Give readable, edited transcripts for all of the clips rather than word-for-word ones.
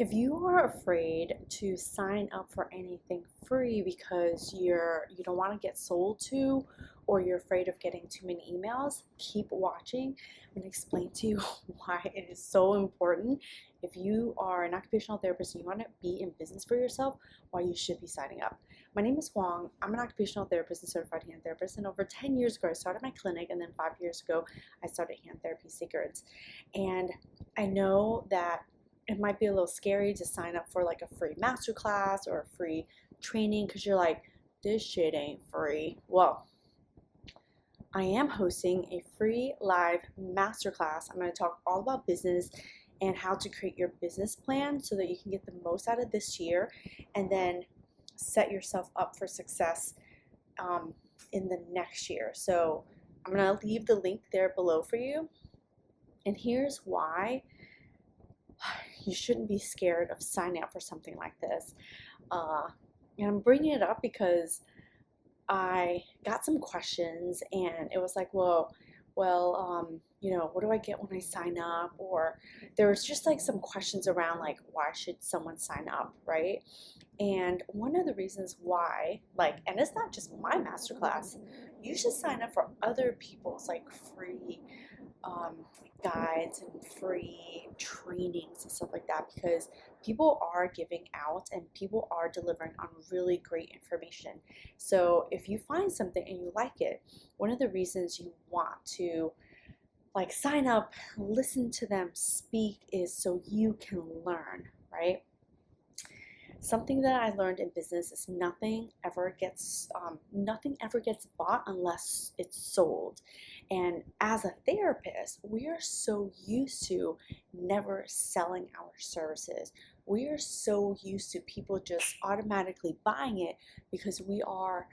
If you are afraid to sign up for anything free because you don't want to get sold to, or you're afraid of getting too many emails, keep watching. I'm going to explain to you why it is so important. If you are an occupational therapist and you want to be in business for yourself, why you should be signing up. My name is Huang. I'm an occupational therapist and certified hand therapist, and over 10 years ago I started my clinic, and then 5 years ago I started Hand Therapy Secrets. And I know that it might be a little scary to sign up for like a free masterclass or a free training because you're like, this shit ain't free. Well, I am hosting a free live masterclass. I'm going to talk all about business and how to create your business plan so that you can get the most out of this year and then set yourself up for success in the next year. So I'm going to leave the link there below for you. And here's why you shouldn't be scared of signing up for something like this. And I'm bringing it up because I got some questions, and it was like, well, what do I get when I sign up? Or there was just like some questions around like, why should someone sign up, right? And one of the reasons why, and it's not just my masterclass, you should sign up for other people's like free guides and free trainings and stuff like that, because people are giving out and people are delivering on really great information. So if you find something and you like it, one of the reasons you want to sign up, listen to them speak, is so you can learn, right? Something that I learned in business is nothing ever gets bought unless it's sold. And as a therapist, we are so used to never selling our services. We are so used to people just automatically buying it because we are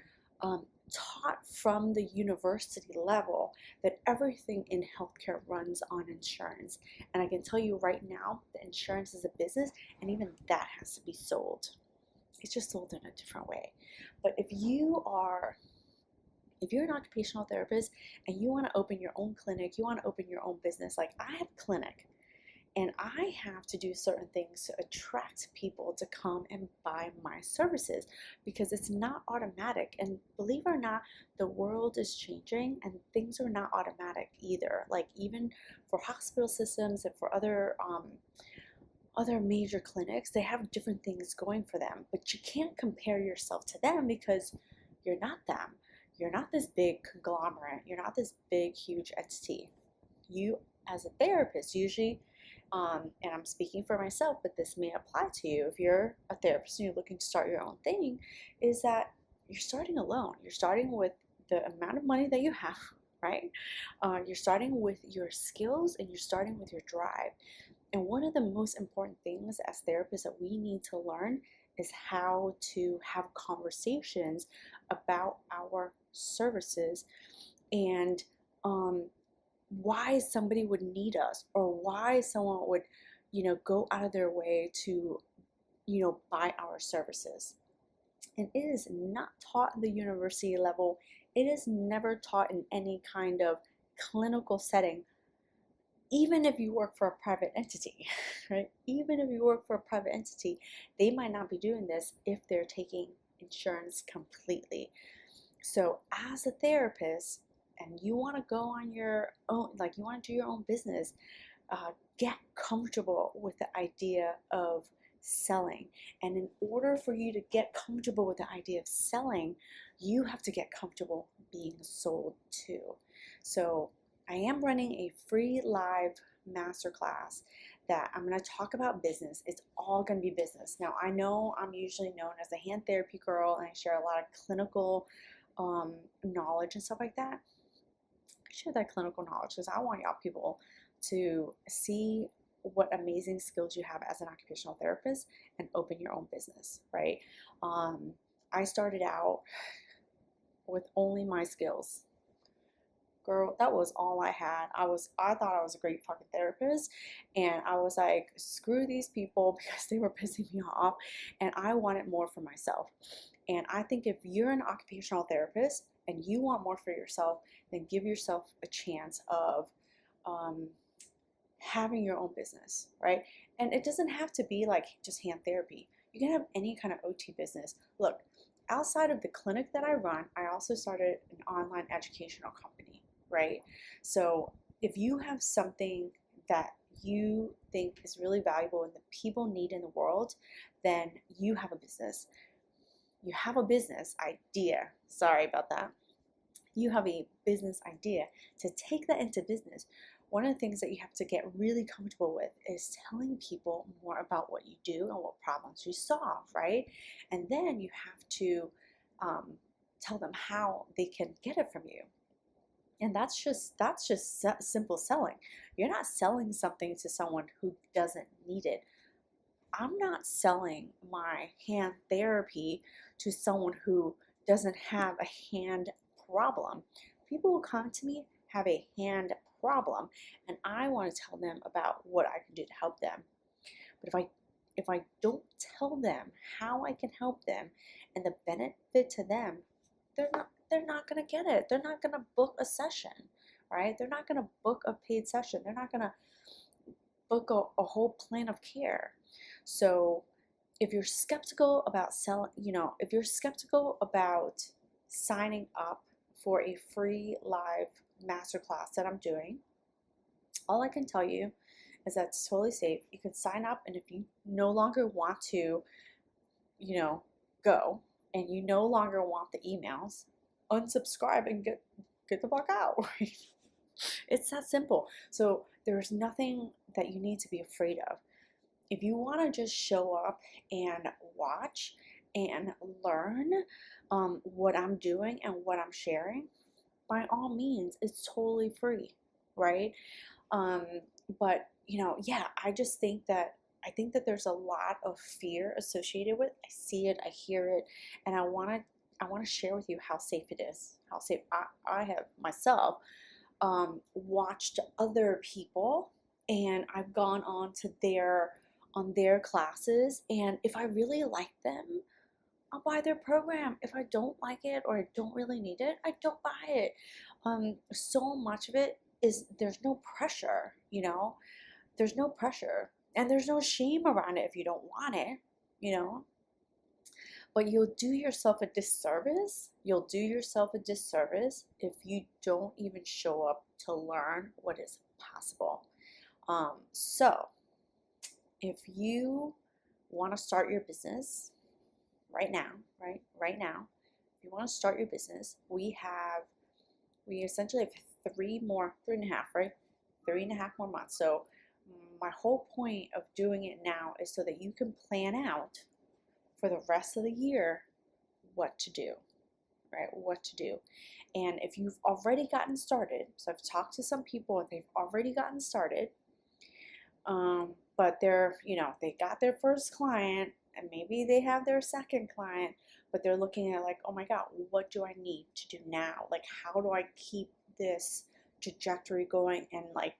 taught from the university level that everything in healthcare runs on insurance. And I can tell you right now, the insurance is a business, and even that has to be sold. It's just sold in a different way. But if you're an occupational therapist and you want to open your own clinic, you want to open your own business, like I have a clinic, and I have to do certain things to attract people to come and buy my services because it's not automatic. And believe it or not, the world is changing and things are not automatic either. Like even for hospital systems and for other major clinics, they have different things going for them. But you can't compare yourself to them because you're not them. You're not this big conglomerate. You're not this big, huge entity. You, as a therapist, usually, and I'm speaking for myself, but this may apply to you if you're a therapist and you're looking to start your own thing, is that you're starting alone. You're starting with the amount of money that you have, right? You're starting with your skills and you're starting with your drive. And one of the most important things as therapists that we need to learn is how to have conversations about our services and why somebody would need us, or why someone would, go out of their way to, buy our services. And it is not taught at the university level. It is never taught in any kind of clinical setting. Even if you work for a private entity, right? Even if you work for a private entity, they might not be doing this if they're taking insurance completely. So as a therapist, and you want to go on your own, you want to do your own business, get comfortable with the idea of selling. And in order for you to get comfortable with the idea of selling, you have to get comfortable being sold to. So I am running a free live masterclass that I'm going to talk about business. It's all going to be business. Now, I know I'm usually known as a hand therapy girl, and I share a lot of clinical knowledge and stuff like that. I share that clinical knowledge because I want y'all people to see what amazing skills you have as an occupational therapist and open your own business, right? I started out with only my skills. Girl, that was all I had. I thought I was a great fucking therapist, and I was like, screw these people because they were pissing me off, and I wanted more for myself. And I think if you're an occupational therapist and you want more for yourself, then give yourself a chance of having your own business, right? And it doesn't have to be like just hand therapy. You can have any kind of OT business. Look, outside of the clinic that I run, I also started an online educational company, right? So if you have something that you think is really valuable and that people need in the world, then you have a business. You have a business idea. Sorry about that. You have a business idea. To take that into business, one of the things that you have to get really comfortable with is telling people more about what you do and what problems you solve, right? And then you have to tell them how they can get it from you. And that's just simple selling. You're not selling something to someone who doesn't need it. I'm not selling my hand therapy to someone who doesn't have a hand problem. People who come to me have a hand problem, and I want to tell them about what I can do to help them. But if I don't tell them how I can help them and the benefit to them, they're not going to get it. They're not going to book a session, right? They're not going to book a paid session. They're not going to book a whole plan of care. So if you're skeptical about if you're skeptical about signing up for a free live masterclass that I'm doing, all I can tell you is that it's totally safe. You can sign up, and if you no longer want to, go, and you no longer want the emails, unsubscribe and get the fuck out. Right? It's that simple. So there's nothing that you need to be afraid of. If you want to just show up and watch and learn what I'm doing and what I'm sharing, by all means, it's totally free, right? But I just think that there's a lot of fear associated with it. I see it, I hear it, and I want to share with you how safe it is. How safe I have myself watched other people, and I've gone on their classes, and if I really like them, I'll buy their program. If I don't like it or I don't really need it, I don't buy it. So much of it is there's no pressure, there's no pressure, and there's no shame around it if you don't want it, but you'll do yourself a disservice. You'll do yourself a disservice if you don't even show up to learn what is possible. So if you want to start your business right now, if you want to start your business, we essentially have 3.5 more months. So my whole point of doing it now is so that you can plan out for the rest of the year what to do, right? What to do. And if you've already gotten started, so I've talked to some people and they've already gotten started, but they got their first client and maybe they have their second client, but they're looking at like, oh my God, what do I need to do now? Like, how do I keep this trajectory going and like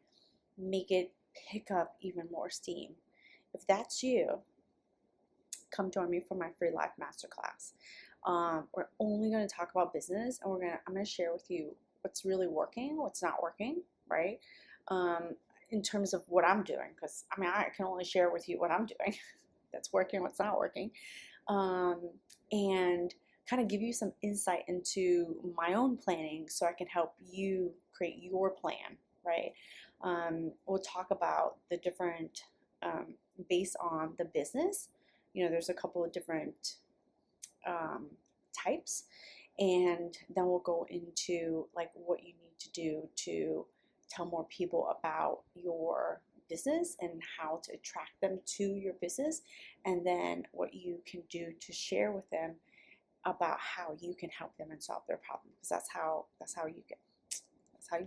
make it pick up even more steam? If that's you, come join me for my free live masterclass. We're only going to talk about business, and I'm going to share with you what's really working, what's not working, right? In terms of what I'm doing, because I can only share with you what I'm doing that's working, what's not working, and kind of give you some insight into my own planning so I can help you create your plan, right? We'll talk about the different, based on the business, there's a couple of different types, and then we'll go into like what you need to do to tell more people about your business and how to attract them to your business, and then what you can do to share with them about how you can help them and solve their problem, because that's how you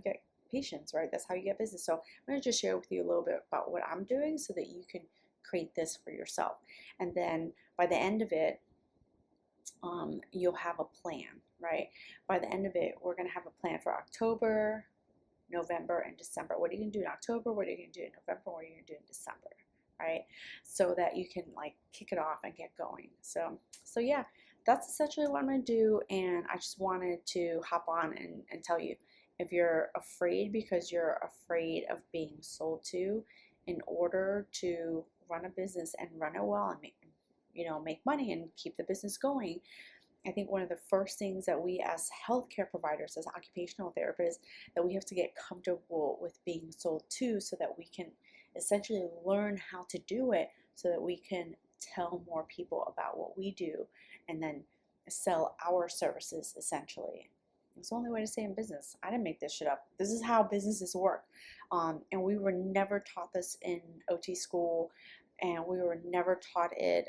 get patients, right? That's how you get business. So I'm going to just share with you a little bit about what I'm doing so that you can create this for yourself, and then by the end of it, you'll have a plan, right? By the end of it, we're going to have a plan for October, November, and December. What are you going to do in October? What are you going to do in November? What are you going to do in December, right? So that you can like kick it off and get going. So yeah, that's essentially what I'm going to do, and I just wanted to hop on and tell you, If you're afraid because you're afraid of being sold to, in order to run a business and run it well and make money and keep the business going, I think one of the first things that we as healthcare providers, as occupational therapists, that we have to get comfortable with being sold to, so that we can essentially learn how to do it, so that we can tell more people about what we do and then sell our services essentially. It's the only way to stay in business. I didn't make this shit up. This is how businesses work. And we were never taught this in OT school, and we were never taught it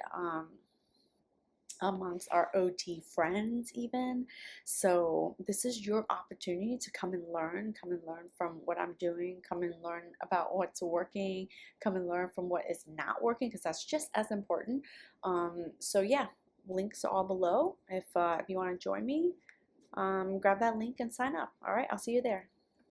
amongst our OT friends even. So this is your opportunity to come and learn from what I'm doing, come and learn about what's working, come and learn from what is not working, because that's just as important. So yeah, links are all below. If you want to join me, grab that link and sign up. All right, I'll see you there.